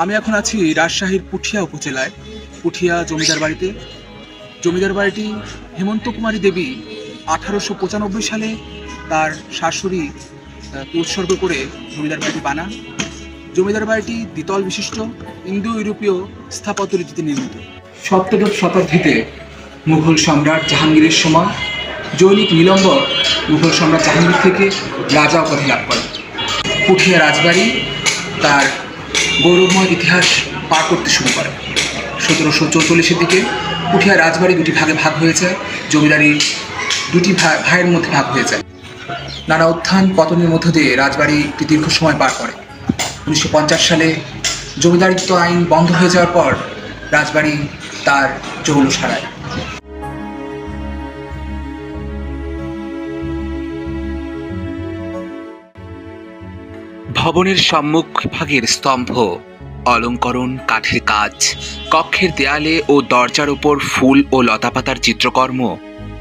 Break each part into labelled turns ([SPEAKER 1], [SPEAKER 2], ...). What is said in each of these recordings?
[SPEAKER 1] আমি এখন আছি রাজশাহীর পুঠিয়া উপজেলায়, পুঠিয়া জমিদার বাড়িতে। জমিদার বাড়িটি হেমন্ত কুমারী দেবী 1895 সালে তার শাশুড়ি উৎসর্গ করে জমিদার বাড়িটি বানান। জমিদার বাড়িটি দ্বিতল বিশিষ্ট, ইন্দো ইউরোপীয় স্থাপত্য রীতিতে নির্মিত। সপ্তদশ শতাব্দীতে মুঘল সম্রাট জাহাঙ্গীরের সময় জৈনিক নীলম্বর মুঘল সম্রাট জাহাঙ্গীর থেকে রাজা উপাধি লাভ করেন। পুঠিয়া রাজবাড়ি তার গৌরবময় ইতিহাস পার করতে শুরু করে। 1744-এর দিকে পুঠিয়া রাজবাড়ি দুটি ভাগে ভাগ হয়ে যায়, জমিদারি দুটি ভাইয়ের মধ্যে ভাগ হয়ে যায়। নানা উত্থান পতনের মধ্য দিয়ে রাজবাড়ি একটি দীর্ঘ সময় পার করে। 1950 সালে জমিদারিত্ব আইন বন্ধ হয়ে যাওয়ার পর রাজবাড়ি তার জৌলুস হারায়।
[SPEAKER 2] ভবনের সম্মুখ ভাগের স্তম্ভ, অলঙ্করণ, কাঠের কাজ, কক্ষের দেয়ালে ও দরজার উপর ফুল ও লতাপাতার চিত্রকর্ম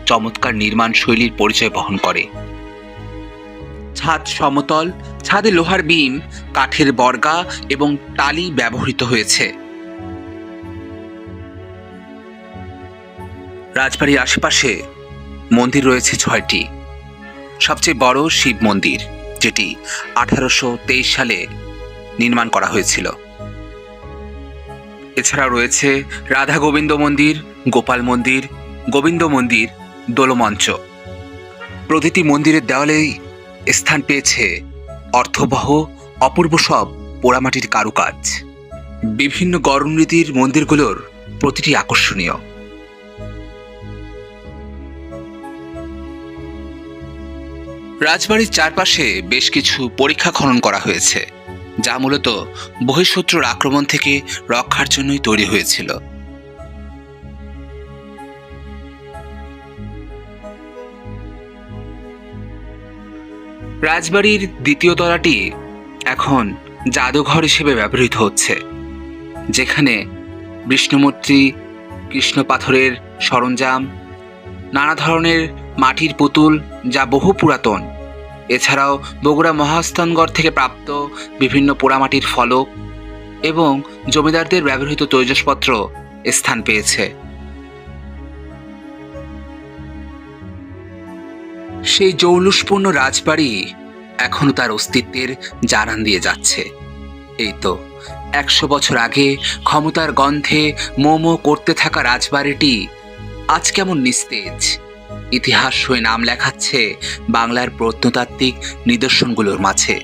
[SPEAKER 2] চমৎকার নির্মাণ শৈলীর পরিচয় বহন করে। ছাদ সমতল, ছাদে লোহার বিম, কাঠের বর্গা এবং টালি ব্যবহৃত হয়েছে। রাজবাড়ির আশেপাশে মন্দির রয়েছে 6টি। সবচেয়ে বড় শিব মন্দির, যেটি 1823 সালে নির্মাণ করা হয়েছিল। এছাড়া রয়েছে রাধা গোবিন্দ মন্দির, গোপাল মন্দির, গোবিন্দ মন্দির, দোলমঞ্চ। প্রতিটি মন্দিরের দেওয়ালেই স্থান পেয়েছে অর্থবহ অপূর্ব সব পোড়ামাটির কারুকাজ। বিভিন্ন গড়ন রীতির মন্দিরগুলোর প্রতিটি আকর্ষণীয়। রাজবাড়ির চারপাশে বেশ কিছু পরীক্ষা খনন করা হয়েছে, যা মূলত বহিঃশত্রুর আক্রমণ থেকে রক্ষার জন্যই তৈরি হয়েছিল। রাজবাড়ির দ্বিতীয় তলাটি এখন জাদুঘর হিসেবে ব্যবহৃত হচ্ছে, যেখানে বিষ্ণুমূর্তি, কৃষ্ণ পাথরের সরঞ্জাম, নানা ধরনের মাটির পুতুল যা বহু পুরাতন, এছাড়াও বগুড়া মহাস্থানগড় থেকে প্রাপ্ত বিভিন্ন পোড়ামাটির ফলক এবং জমিদারদের ব্যবহৃত তৈজসপত্র স্থান পেয়েছে। সেই জৌলুসপূর্ণ রাজবাড়ি এখনো তার অস্তিত্বের জানান দিয়ে যাচ্ছে। এই তো 100 বছর আগে ক্ষমতার গন্ধে মোমো করতে থাকা রাজবাড়িটি আজ কেমন নিস্তেজ, ইতিহাস হয়ে নাম লেখাচ্ছে বাংলার প্রত্নতাত্ত্বিক নিদর্শনগুলোর মাঝে।